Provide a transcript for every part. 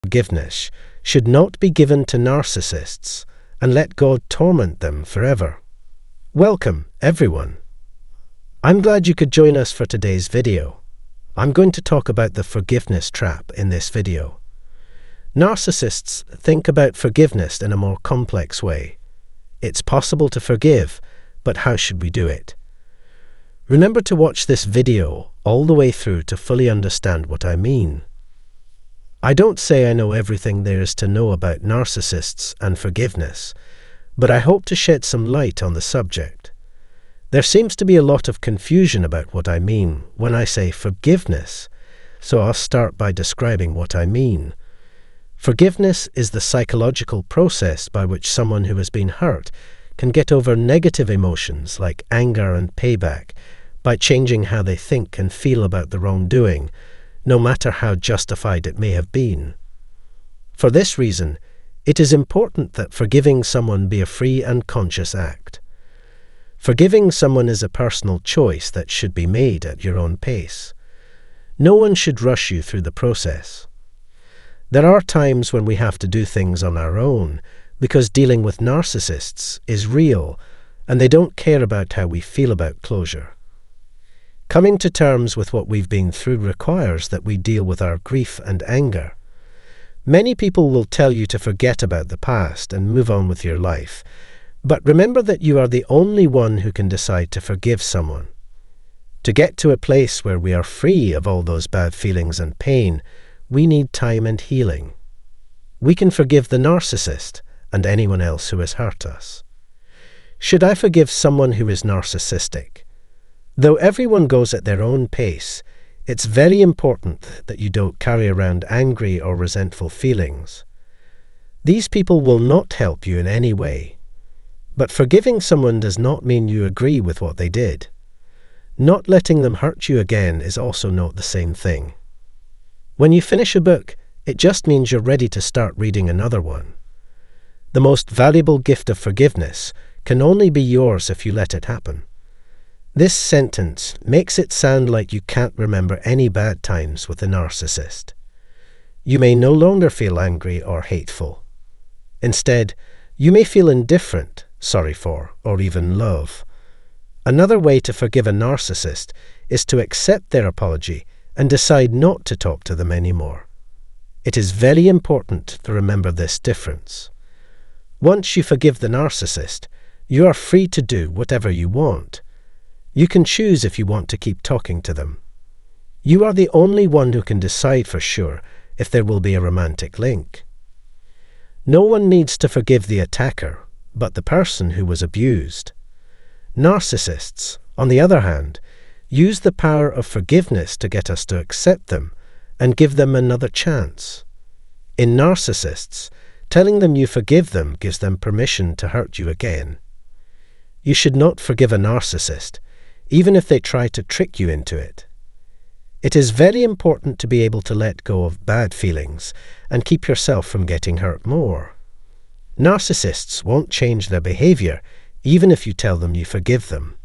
Forgiveness should not be given to narcissists and let God torment them forever. Welcome, everyone. I'm glad you could join us for today's video. I'm going to talk about the forgiveness trap in this video. Narcissists think about forgiveness in a more complex way. It's possible to forgive, but how should we do it? Remember to watch this video all the way through to fully understand what I mean. I don't say I know everything there is to know about narcissists and forgiveness, but I hope to shed some light on the subject. There seems to be a lot of confusion about what I mean when I say forgiveness, so I'll start by describing what I mean. Forgiveness is the psychological process by which someone who has been hurt can get over negative emotions like anger and payback by changing how they think and feel about the wrongdoing, no matter how justified it may have been. For this reason, it is important that forgiving someone be a free and conscious act. Forgiving someone is a personal choice that should be made at your own pace. No one should rush you through the process. There are times when we have to do things on our own because dealing with narcissists is real and they don't care about how we feel about closure. Coming to terms with what we've been through requires that we deal with our grief and anger. Many people will tell you to forget about the past and move on with your life, but remember that you are the only one who can decide to forgive someone. To get to a place where we are free of all those bad feelings and pain, we need time and healing. We can forgive the narcissist and anyone else who has hurt us. Should I forgive someone who is narcissistic? Though everyone goes at their own pace, it's very important that you don't carry around angry or resentful feelings. These people will not help you in any way. But forgiving someone does not mean you agree with what they did. Not letting them hurt you again is also not the same thing. When you finish a book, it just means you're ready to start reading another one. The most valuable gift of forgiveness can only be yours if you let it happen. This sentence makes it sound like you can't remember any bad times with a narcissist. You may no longer feel angry or hateful. Instead, you may feel indifferent, sorry for, or even love. Another way to forgive a narcissist is to accept their apology and decide not to talk to them anymore. It is very important to remember this difference. Once you forgive the narcissist, you are free to do whatever you want. You can choose if you want to keep talking to them. You are the only one who can decide for sure if there will be a romantic link. No one needs to forgive the attacker, but the person who was abused. Narcissists, on the other hand, use the power of forgiveness to get us to accept them and give them another chance. In narcissists, telling them you forgive them gives them permission to hurt you again. You should not forgive a narcissist, even if they try to trick you into it. It is very important to be able to let go of bad feelings and keep yourself from getting hurt more. Narcissists won't change their behavior even if you tell them you forgive them.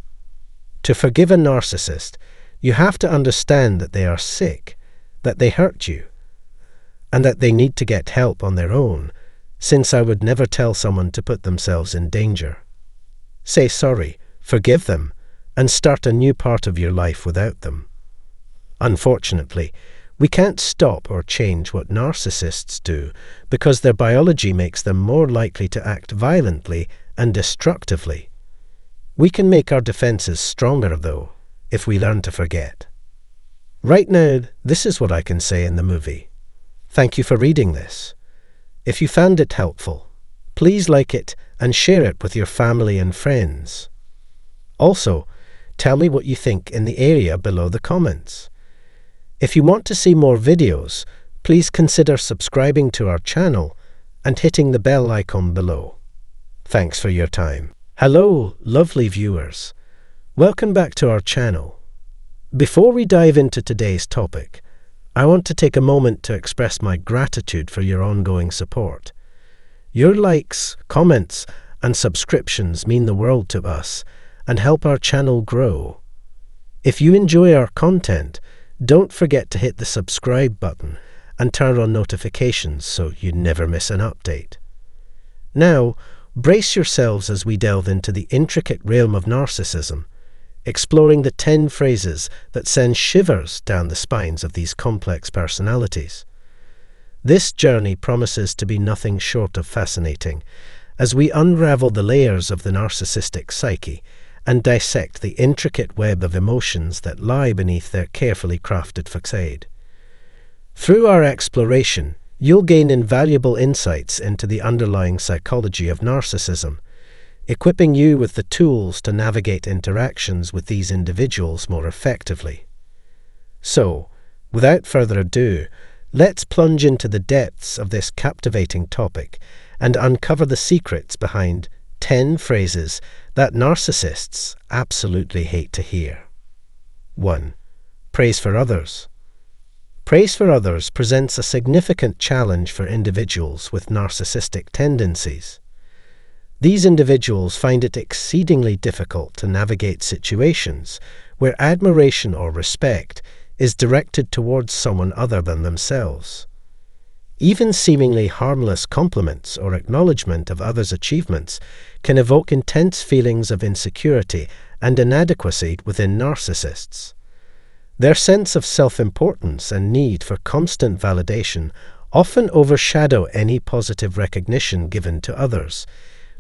To forgive a narcissist, you have to understand that they are sick, that they hurt you, and that they need to get help on their own, since I would never tell someone to put themselves in danger. Say sorry, forgive them, and start a new part of your life without them. Unfortunately, we can't stop or change what narcissists do because their biology makes them more likely to act violently and destructively. We can make our defenses stronger, though, if we learn to forget. Right now, this is what I can say in the movie. Thank you for reading this. If you found it helpful, please like it and share it with your family and friends. Also, tell me what you think in the area below the comments. If you want to see more videos, please consider subscribing to our channel and hitting the bell icon below. Thanks for your time. Hello, lovely viewers. Welcome back to our channel. Before we dive into today's topic, I want to take a moment to express my gratitude for your ongoing support. Your likes, comments, and subscriptions mean the world to us and help our channel grow. If you enjoy our content, don't forget to hit the subscribe button and turn on notifications so you never miss an update. Now, brace yourselves as we delve into the intricate realm of narcissism, exploring the 10 phrases that send shivers down the spines of these complex personalities. This journey promises to be nothing short of fascinating, as we unravel the layers of the narcissistic psyche and dissect the intricate web of emotions that lie beneath their carefully crafted facade. Through our exploration, you'll gain invaluable insights into the underlying psychology of narcissism, equipping you with the tools to navigate interactions with these individuals more effectively. So, without further ado, let's plunge into the depths of this captivating topic and uncover the secrets behind 10 phrases that narcissists absolutely hate to hear. 1. Praise for others. Praise for others presents a significant challenge for individuals with narcissistic tendencies. These individuals find it exceedingly difficult to navigate situations where admiration or respect is directed towards someone other than themselves. Even seemingly harmless compliments or acknowledgement of others' achievements can evoke intense feelings of insecurity and inadequacy within narcissists. Their sense of self-importance and need for constant validation often overshadow any positive recognition given to others,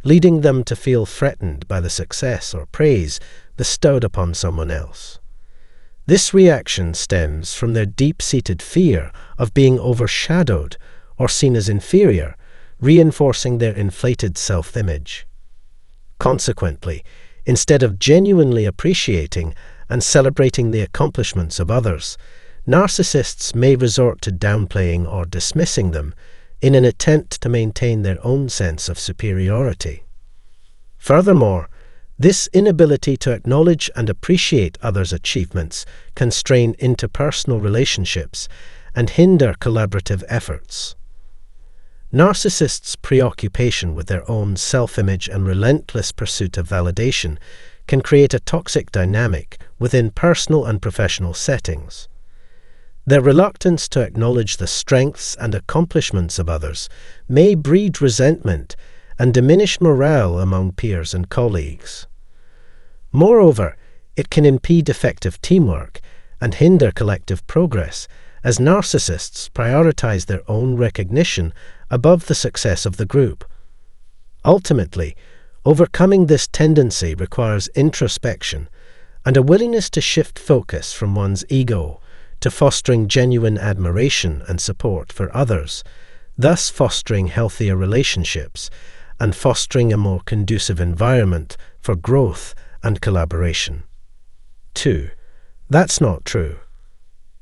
leading them to feel threatened by the success or praise bestowed upon someone else. This reaction stems from their deep-seated fear of being overshadowed or seen as inferior, reinforcing their inflated self-image. Consequently, instead of genuinely appreciating and celebrating the accomplishments of others, narcissists may resort to downplaying or dismissing them in an attempt to maintain their own sense of superiority. Furthermore, this inability to acknowledge and appreciate others' achievements can strain interpersonal relationships and hinder collaborative efforts. Narcissists' preoccupation with their own self-image and relentless pursuit of validation can create a toxic dynamic within personal and professional settings. Their reluctance to acknowledge the strengths and accomplishments of others may breed resentment and diminish morale among peers and colleagues. Moreover, it can impede effective teamwork and hinder collective progress, as narcissists prioritize their own recognition above the success of the group. Ultimately, overcoming this tendency requires introspection and a willingness to shift focus from one's ego to fostering genuine admiration and support for others, thus fostering healthier relationships and fostering a more conducive environment for growth and collaboration. 2. That's not true.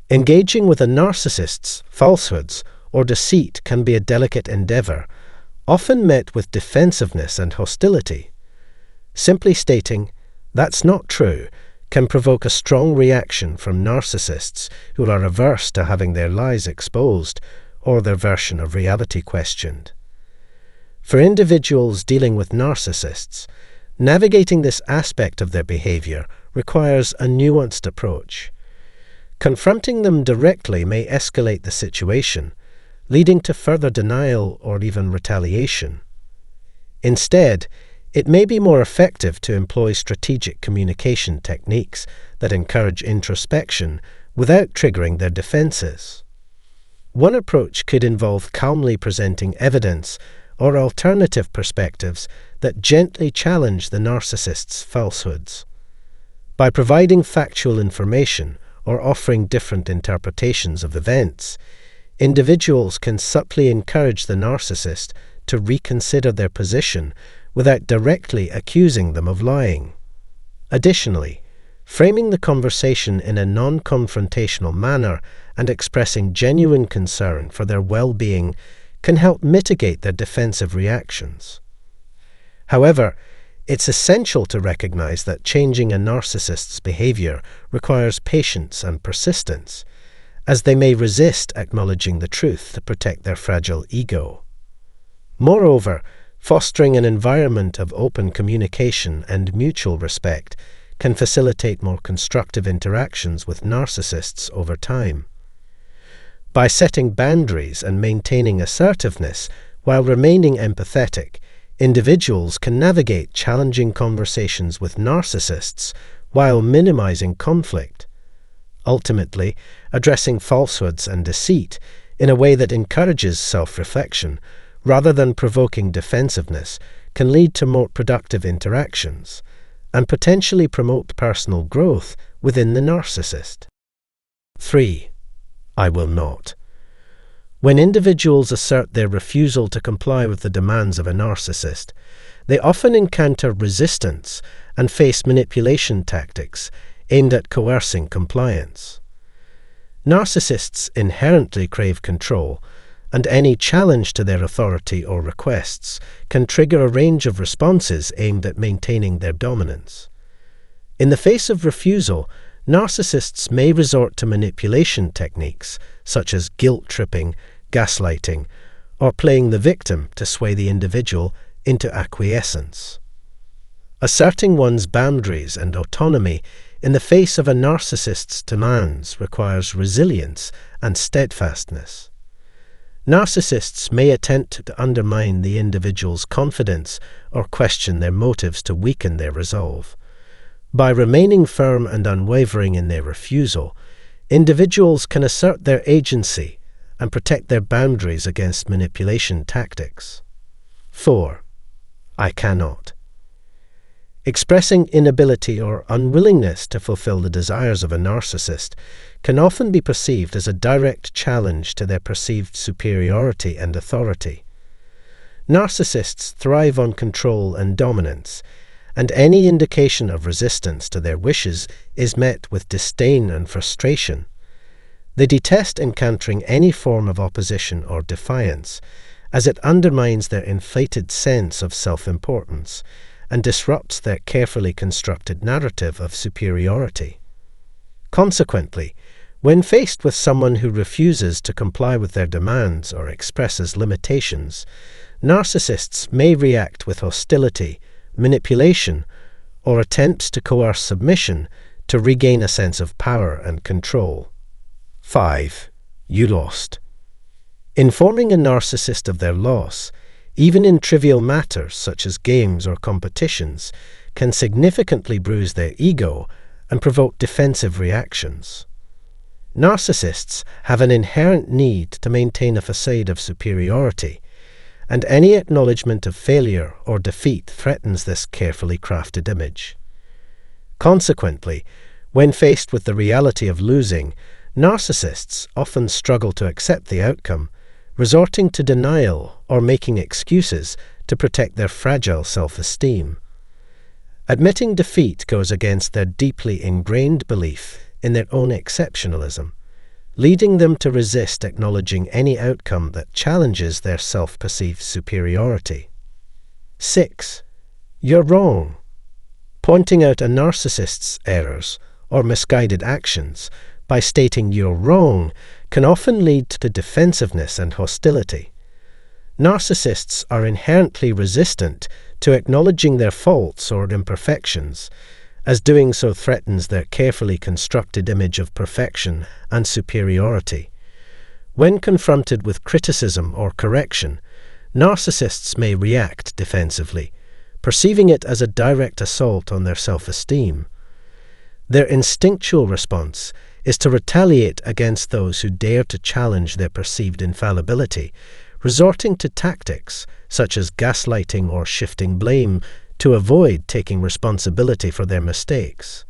Engaging with a narcissist's falsehoods or deceit can be a delicate endeavor, often met with defensiveness and hostility. Simply stating, "That's not true," can provoke a strong reaction from narcissists who are averse to having their lies exposed or their version of reality questioned. For individuals dealing with narcissists, navigating this aspect of their behavior requires a nuanced approach. Confronting them directly may escalate the situation, leading to further denial or even retaliation. Instead, it may be more effective to employ strategic communication techniques that encourage introspection without triggering their defenses. One approach could involve calmly presenting evidence or alternative perspectives that gently challenge the narcissist's falsehoods. By providing factual information or offering different interpretations of events, individuals can subtly encourage the narcissist to reconsider their position without directly accusing them of lying. Additionally, framing the conversation in a non-confrontational manner and expressing genuine concern for their well-being can help mitigate their defensive reactions. However, it's essential to recognize that changing a narcissist's behavior requires patience and persistence, as they may resist acknowledging the truth to protect their fragile ego. Moreover, fostering an environment of open communication and mutual respect can facilitate more constructive interactions with narcissists over time. By setting boundaries and maintaining assertiveness while remaining empathetic, individuals can navigate challenging conversations with narcissists while minimizing conflict. Ultimately, addressing falsehoods and deceit in a way that encourages self-reflection rather than provoking defensiveness can lead to more productive interactions and potentially promote personal growth within the narcissist. 3. I will not. When individuals assert their refusal to comply with the demands of a narcissist, they often encounter resistance and face manipulation tactics aimed at coercing compliance. Narcissists inherently crave control, and any challenge to their authority or requests can trigger a range of responses aimed at maintaining their dominance. In the face of refusal, narcissists may resort to manipulation techniques such as guilt-tripping, gaslighting, or playing the victim to sway the individual into acquiescence. Asserting one's boundaries and autonomy in the face of a narcissist's demands requires resilience and steadfastness. Narcissists may attempt to undermine the individual's confidence or question their motives to weaken their resolve. By remaining firm and unwavering in their refusal, individuals can assert their agency and protect their boundaries against manipulation tactics. 4. I cannot. Expressing inability or unwillingness to fulfill the desires of a narcissist can often be perceived as a direct challenge to their perceived superiority and authority. Narcissists thrive on control and dominance, and any indication of resistance to their wishes is met with disdain and frustration. They detest encountering any form of opposition or defiance, as it undermines their inflated sense of self-importance and disrupts their carefully constructed narrative of superiority. Consequently, when faced with someone who refuses to comply with their demands or expresses limitations, narcissists may react with hostility, manipulation, or attempts to coerce submission to regain a sense of power and control. 5. You lost. Informing a narcissist of their loss, even in trivial matters such as games or competitions, can significantly bruise their ego and provoke defensive reactions. Narcissists have an inherent need to maintain a facade of superiority, and any acknowledgement of failure or defeat threatens this carefully crafted image. Consequently, when faced with the reality of losing, narcissists often struggle to accept the outcome, resorting to denial or making excuses to protect their fragile self-esteem. Admitting defeat goes against their deeply ingrained belief in their own exceptionalism, leading them to resist acknowledging any outcome that challenges their self-perceived superiority. 6. You're wrong. Pointing out a narcissist's errors or misguided actions by stating you're wrong can often lead to defensiveness and hostility. Narcissists are inherently resistant to acknowledging their faults or imperfections, as doing so threatens their carefully constructed image of perfection and superiority. When confronted with criticism or correction, narcissists may react defensively, perceiving it as a direct assault on their self-esteem. Their instinctual response is to retaliate against those who dare to challenge their perceived infallibility, resorting to tactics such as gaslighting or shifting blame to avoid taking responsibility for their mistakes.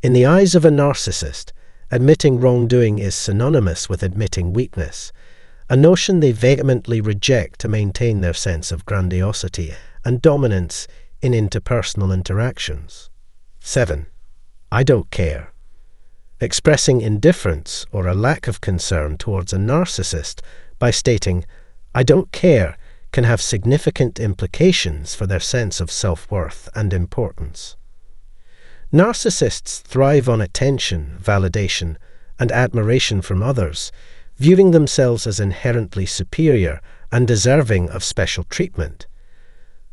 In the eyes of a narcissist, admitting wrongdoing is synonymous with admitting weakness, a notion they vehemently reject to maintain their sense of grandiosity and dominance in interpersonal interactions. 7. I don't care. Expressing indifference or a lack of concern towards a narcissist by stating, I don't care, can have significant implications for their sense of self-worth and importance. Narcissists thrive on attention, validation, and admiration from others, viewing themselves as inherently superior and deserving of special treatment.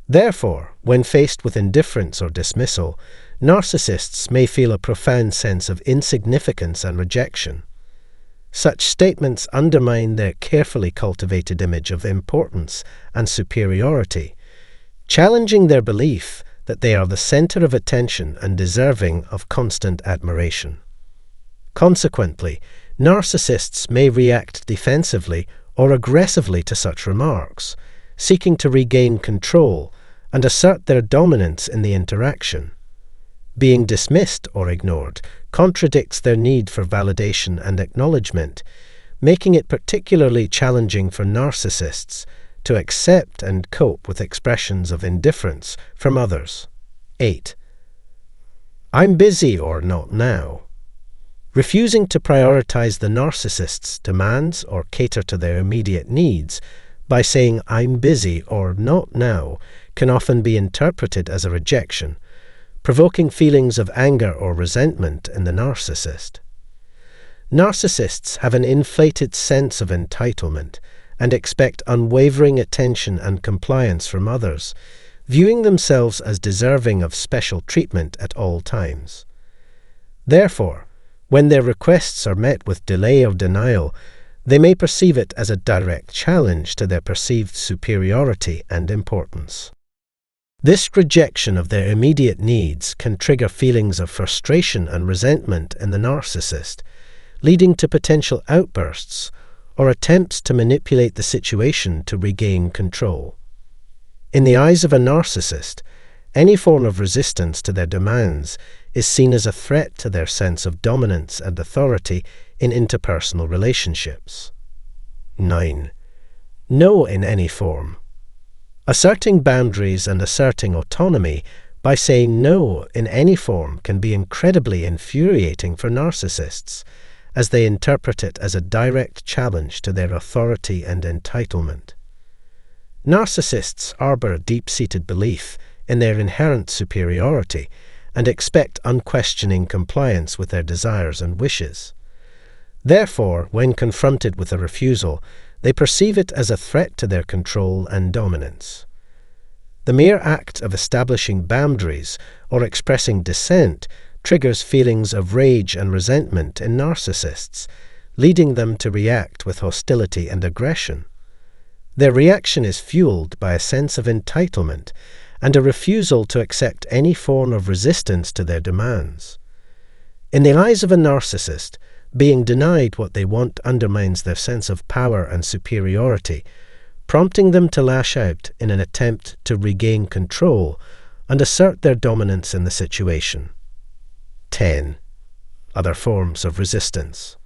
Therefore, when faced with indifference or dismissal, narcissists may feel a profound sense of insignificance and rejection. Such statements undermine their carefully cultivated image of importance and superiority, challenging their belief that they are the center of attention and deserving of constant admiration. Consequently, narcissists may react defensively or aggressively to such remarks, seeking to regain control and assert their dominance in the interaction. Being dismissed or ignored contradicts their need for validation and acknowledgement, making it particularly challenging for narcissists to accept and cope with expressions of indifference from others. 8. I'm busy or not now. Refusing to prioritize the narcissist's demands or cater to their immediate needs by saying I'm busy or not now can often be interpreted as a rejection, provoking feelings of anger or resentment in the narcissist. Narcissists have an inflated sense of entitlement and expect unwavering attention and compliance from others, viewing themselves as deserving of special treatment at all times. Therefore, when their requests are met with delay or denial, they may perceive it as a direct challenge to their perceived superiority and importance. This rejection of their immediate needs can trigger feelings of frustration and resentment in the narcissist, leading to potential outbursts or attempts to manipulate the situation to regain control. In the eyes of a narcissist, any form of resistance to their demands is seen as a threat to their sense of dominance and authority in interpersonal relationships. 9. No in any form. Asserting boundaries and asserting autonomy by saying no in any form can be incredibly infuriating for narcissists, as they interpret it as a direct challenge to their authority and entitlement. Narcissists harbor a deep-seated belief in their inherent superiority and expect unquestioning compliance with their desires and wishes. Therefore, when confronted with a refusal, they perceive it as a threat to their control and dominance. The mere act of establishing boundaries or expressing dissent triggers feelings of rage and resentment in narcissists, leading them to react with hostility and aggression. Their reaction is fueled by a sense of entitlement and a refusal to accept any form of resistance to their demands. In the eyes of a narcissist, being denied what they want undermines their sense of power and superiority, prompting them to lash out in an attempt to regain control and assert their dominance in the situation. 10. Other forms of resistance.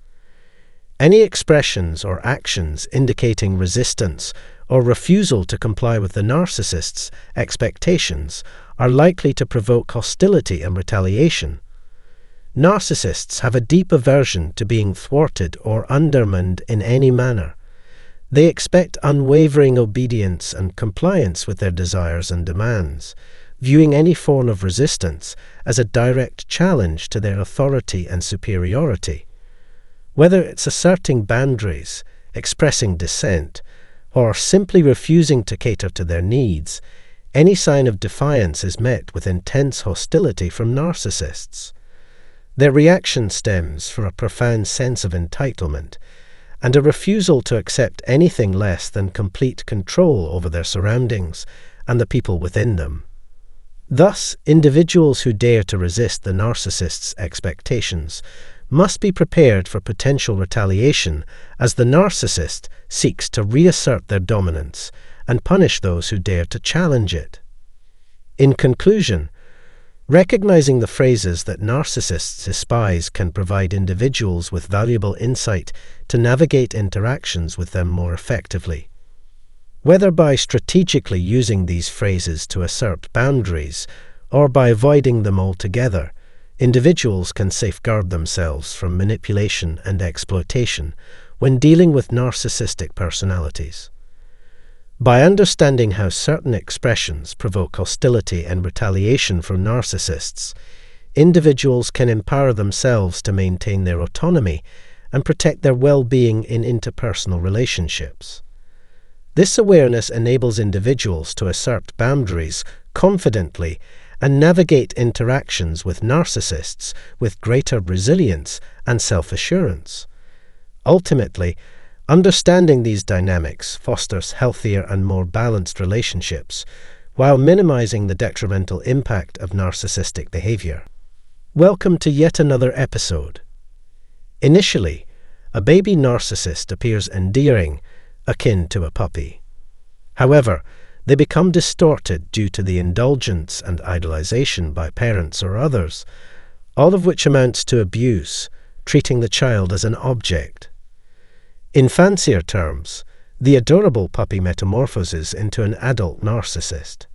Any expressions or actions indicating resistance or refusal to comply with the narcissist's expectations are likely to provoke hostility and retaliation. Narcissists have a deep aversion to being thwarted or undermined in any manner. They expect unwavering obedience and compliance with their desires and demands, viewing any form of resistance as a direct challenge to their authority and superiority. Whether it's asserting boundaries, expressing dissent, or simply refusing to cater to their needs, any sign of defiance is met with intense hostility from narcissists. Their reaction stems from a profound sense of entitlement and a refusal to accept anything less than complete control over their surroundings and the people within them. Thus, individuals who dare to resist the narcissist's expectations must be prepared for potential retaliation as the narcissist seeks to reassert their dominance and punish those who dare to challenge it. In conclusion, recognizing the phrases that narcissists despise can provide individuals with valuable insight to navigate interactions with them more effectively. Whether by strategically using these phrases to assert boundaries or by avoiding them altogether, individuals can safeguard themselves from manipulation and exploitation when dealing with narcissistic personalities. By understanding how certain expressions provoke hostility and retaliation from narcissists, individuals can empower themselves to maintain their autonomy and protect their well-being in interpersonal relationships. This awareness enables individuals to assert boundaries confidently and navigate interactions with narcissists with greater resilience and self-assurance. Ultimately, understanding these dynamics fosters healthier and more balanced relationships while minimizing the detrimental impact of narcissistic behavior. Welcome to yet another episode. Initially, a baby narcissist appears endearing, akin to a puppy. However, they become distorted due to the indulgence and idolization by parents or others, all of which amounts to abuse, treating the child as an object. In fancier terms, the adorable puppy metamorphoses into an adult narcissist.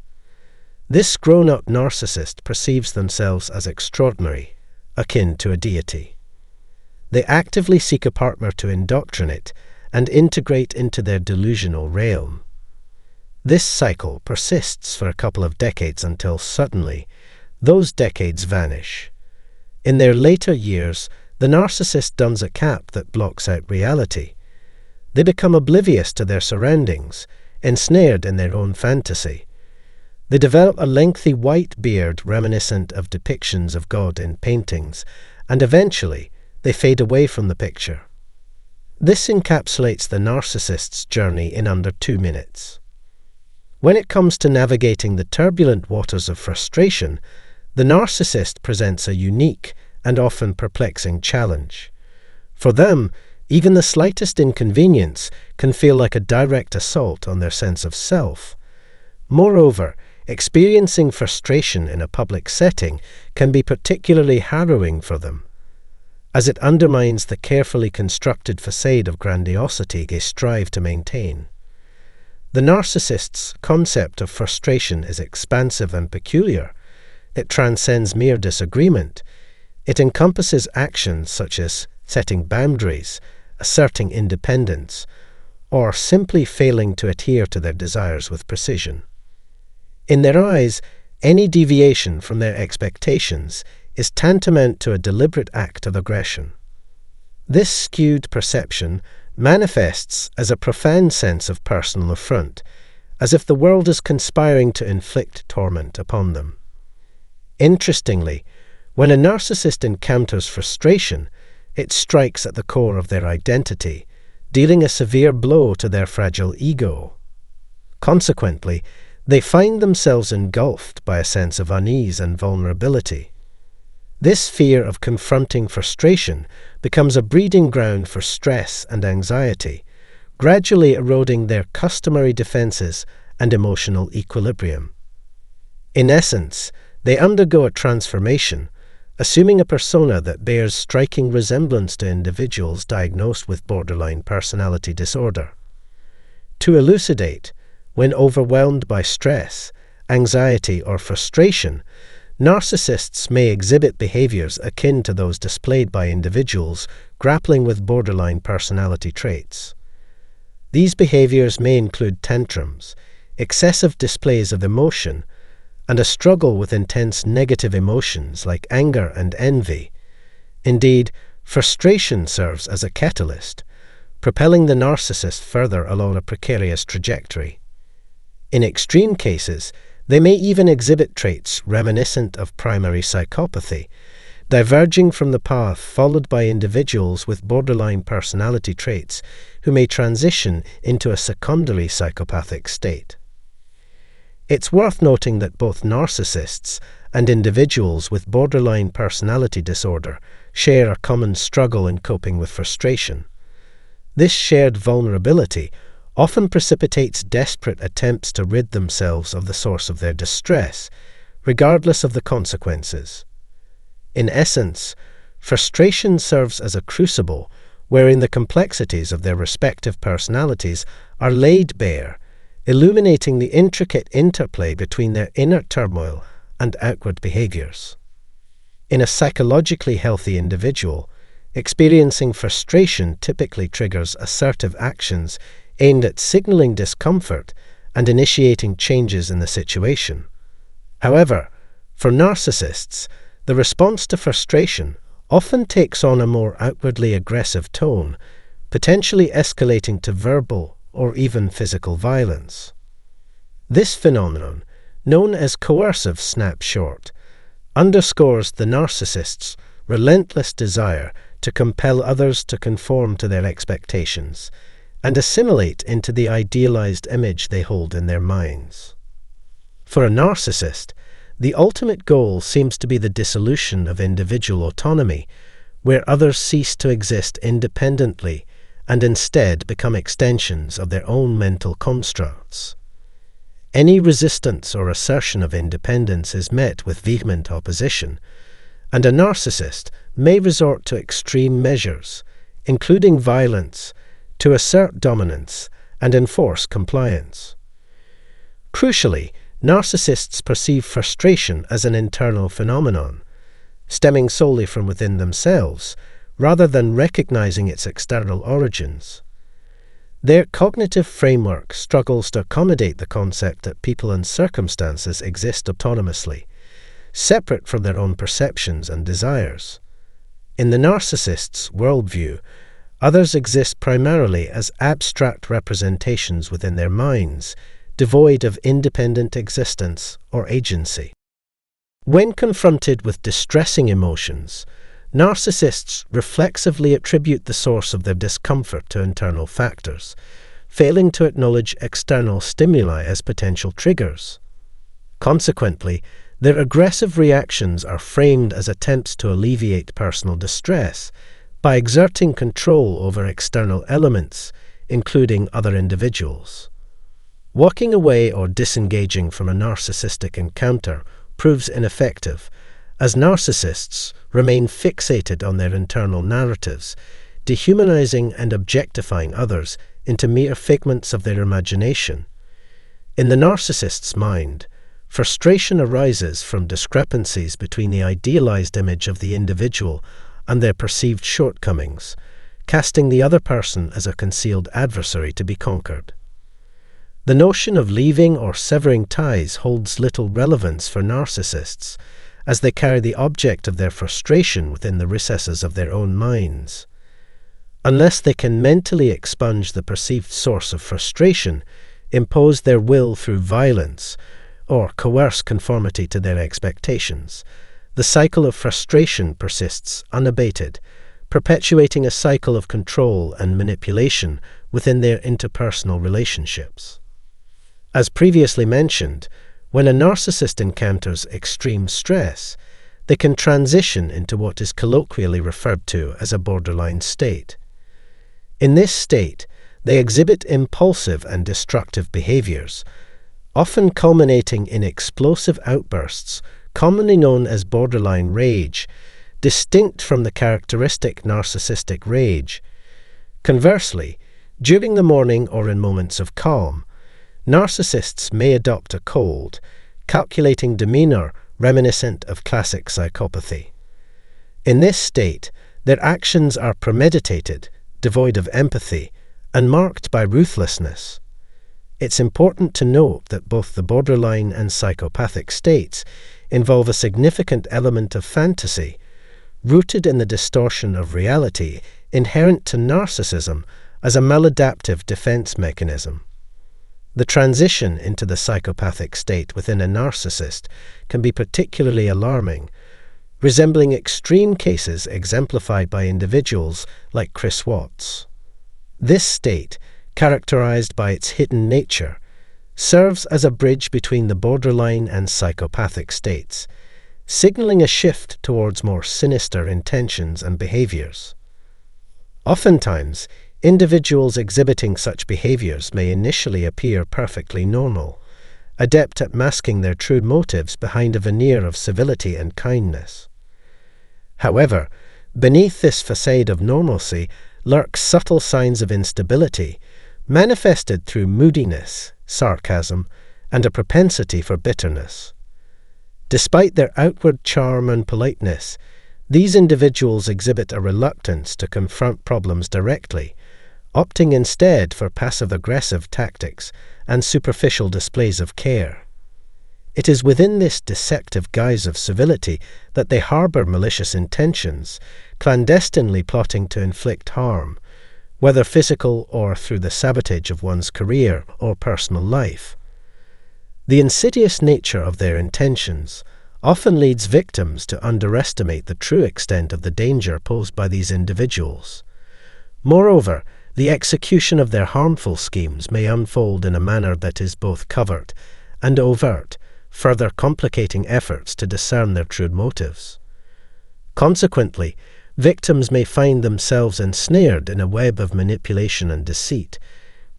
This grown-up narcissist perceives themselves as extraordinary, akin to a deity. They actively seek a partner to indoctrinate and integrate into their delusional realm. This cycle persists for a couple of decades until suddenly, those decades vanish. In their later years, the narcissist dons a cap that blocks out reality. They become oblivious to their surroundings, ensnared in their own fantasy. They develop a lengthy white beard reminiscent of depictions of God in paintings, and eventually they fade away from the picture. This encapsulates the narcissist's journey in under 2 minutes. When it comes to navigating the turbulent waters of frustration, the narcissist presents a unique and often perplexing challenge. For them, even the slightest inconvenience can feel like a direct assault on their sense of self. Moreover, experiencing frustration in a public setting can be particularly harrowing for them, as it undermines the carefully constructed facade of grandiosity they strive to maintain. The narcissist's concept of frustration is expansive and peculiar. It transcends mere disagreement. It encompasses actions such as setting boundaries, asserting independence, or simply failing to adhere to their desires with precision. In their eyes, any deviation from their expectations is tantamount to a deliberate act of aggression. This skewed perception manifests as a profound sense of personal affront, as if the world is conspiring to inflict torment upon them. Interestingly, when a narcissist encounters frustration, it strikes at the core of their identity, dealing a severe blow to their fragile ego. Consequently, they find themselves engulfed by a sense of unease and vulnerability. This fear of confronting frustration becomes a breeding ground for stress and anxiety, gradually eroding their customary defenses and emotional equilibrium. In essence, they undergo a transformation, assuming a persona that bears striking resemblance to individuals diagnosed with borderline personality disorder. To elucidate, when overwhelmed by stress, anxiety, or frustration, narcissists may exhibit behaviors akin to those displayed by individuals grappling with borderline personality traits. These behaviors may include tantrums, excessive displays of emotion, and a struggle with intense negative emotions like anger and envy. Indeed, frustration serves as a catalyst, propelling the narcissist further along a precarious trajectory. In extreme cases, they may even exhibit traits reminiscent of primary psychopathy, diverging from the path followed by individuals with borderline personality traits who may transition into a secondary psychopathic state. It's worth noting that both narcissists and individuals with borderline personality disorder share a common struggle in coping with frustration. This shared vulnerability often precipitates desperate attempts to rid themselves of the source of their distress, regardless of the consequences. In essence, frustration serves as a crucible wherein the complexities of their respective personalities are laid bare, illuminating the intricate interplay between their inner turmoil and outward behaviors. In a psychologically healthy individual, experiencing frustration typically triggers assertive actions aimed at signaling discomfort and initiating changes in the situation. However, for narcissists, the response to frustration often takes on a more outwardly aggressive tone, potentially escalating to verbal or even physical violence. This phenomenon, known as coercive snapshot, underscores the narcissist's relentless desire to compel others to conform to their expectations and assimilate into the idealized image they hold in their minds. For a narcissist, the ultimate goal seems to be the dissolution of individual autonomy, where others cease to exist independently and instead become extensions of their own mental constructs. Any resistance or assertion of independence is met with vehement opposition, and a narcissist may resort to extreme measures, including violence, to assert dominance and enforce compliance. Crucially, narcissists perceive frustration as an internal phenomenon, stemming solely from within themselves, rather than recognizing its external origins. Their cognitive framework struggles to accommodate the concept that people and circumstances exist autonomously, separate from their own perceptions and desires. In the narcissist's worldview, others exist primarily as abstract representations within their minds, devoid of independent existence or agency. When confronted with distressing emotions, narcissists reflexively attribute the source of their discomfort to internal factors, failing to acknowledge external stimuli as potential triggers. Consequently, their aggressive reactions are framed as attempts to alleviate personal distress by exerting control over external elements, including other individuals. Walking away or disengaging from a narcissistic encounter proves ineffective, as narcissists remain fixated on their internal narratives, dehumanizing and objectifying others into mere figments of their imagination. In the narcissist's mind, frustration arises from discrepancies between the idealized image of the individual and their perceived shortcomings, casting the other person as a concealed adversary to be conquered. The notion of leaving or severing ties holds little relevance for narcissists, as they carry the object of their frustration within the recesses of their own minds. Unless they can mentally expunge the perceived source of frustration, impose their will through violence, or coerce conformity to their expectations, the cycle of frustration persists unabated, perpetuating a cycle of control and manipulation within their interpersonal relationships. As previously mentioned, when a narcissist encounters extreme stress, they can transition into what is colloquially referred to as a borderline state. In this state, they exhibit impulsive and destructive behaviors, often culminating in explosive outbursts, commonly known as borderline rage, distinct from the characteristic narcissistic rage. Conversely, during the morning or in moments of calm, narcissists may adopt a cold, calculating demeanor reminiscent of classic psychopathy. In this state, their actions are premeditated, devoid of empathy, and marked by ruthlessness. It's important to note that both the borderline and psychopathic states involve a significant element of fantasy, rooted in the distortion of reality inherent to narcissism as a maladaptive defense mechanism. The transition into the psychopathic state within a narcissist can be particularly alarming, resembling extreme cases exemplified by individuals like Chris Watts. This state, characterized by its hidden nature, serves as a bridge between the borderline and psychopathic states, signaling a shift towards more sinister intentions and behaviors. Oftentimes, individuals exhibiting such behaviors may initially appear perfectly normal, adept at masking their true motives behind a veneer of civility and kindness. However, beneath this facade of normalcy lurk subtle signs of instability, manifested through moodiness, sarcasm, and a propensity for bitterness. Despite their outward charm and politeness, these individuals exhibit a reluctance to confront problems directly, opting instead for passive-aggressive tactics and superficial displays of care. It is within this deceptive guise of civility that they harbor malicious intentions, clandestinely plotting to inflict harm, whether physical or through the sabotage of one's career or personal life. The insidious nature of their intentions, often leads victims to underestimate the true extent of the danger posed by these individuals. Moreover, the execution of their harmful schemes may unfold in a manner that is both covert and overt, further complicating efforts to discern their true motives. Consequently, victims may find themselves ensnared in a web of manipulation and deceit,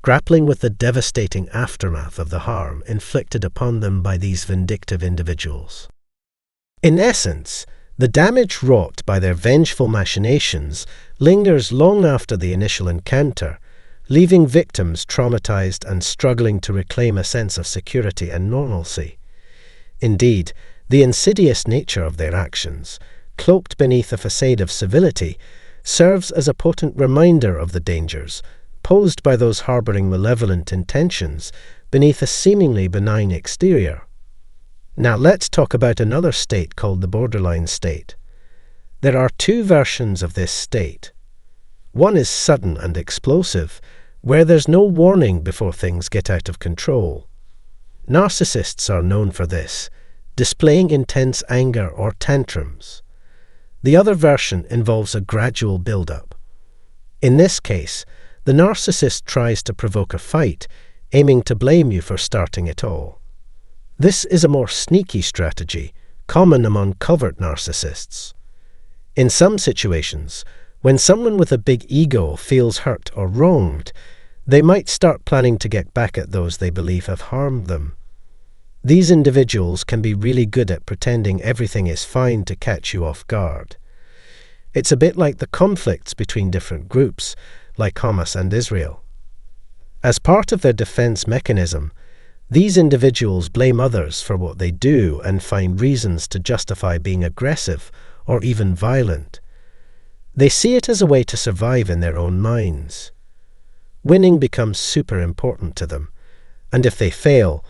grappling with the devastating aftermath of the harm inflicted upon them by these vindictive individuals. In essence, the damage wrought by their vengeful machinations lingers long after the initial encounter, leaving victims traumatized and struggling to reclaim a sense of security and normalcy. Indeed, the insidious nature of their actions, cloaked beneath a facade of civility, serves as a potent reminder of the dangers posed by those harboring malevolent intentions beneath a seemingly benign exterior. Now let's talk about another state called the borderline state. There are two versions of this state. One is sudden and explosive, where there's no warning before things get out of control. Narcissists are known for this, displaying intense anger or tantrums. The other version involves a gradual build-up. In this case, the narcissist tries to provoke a fight, aiming to blame you for starting it all. This is a more sneaky strategy, common among covert narcissists. In some situations, when someone with a big ego feels hurt or wronged, they might start planning to get back at those they believe have harmed them. These individuals can be really good at pretending everything is fine to catch you off guard. It's a bit like the conflicts between different groups, like Hamas and Israel. As part of their defense mechanism, these individuals blame others for what they do and find reasons to justify being aggressive or even violent. They see it as a way to survive in their own minds. Winning becomes super important to them, and if they fail,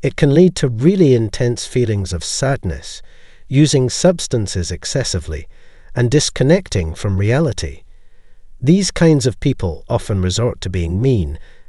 it can lead to really intense feelings of sadness, using substances excessively, and disconnecting from reality. These kinds of people often resort to being mean,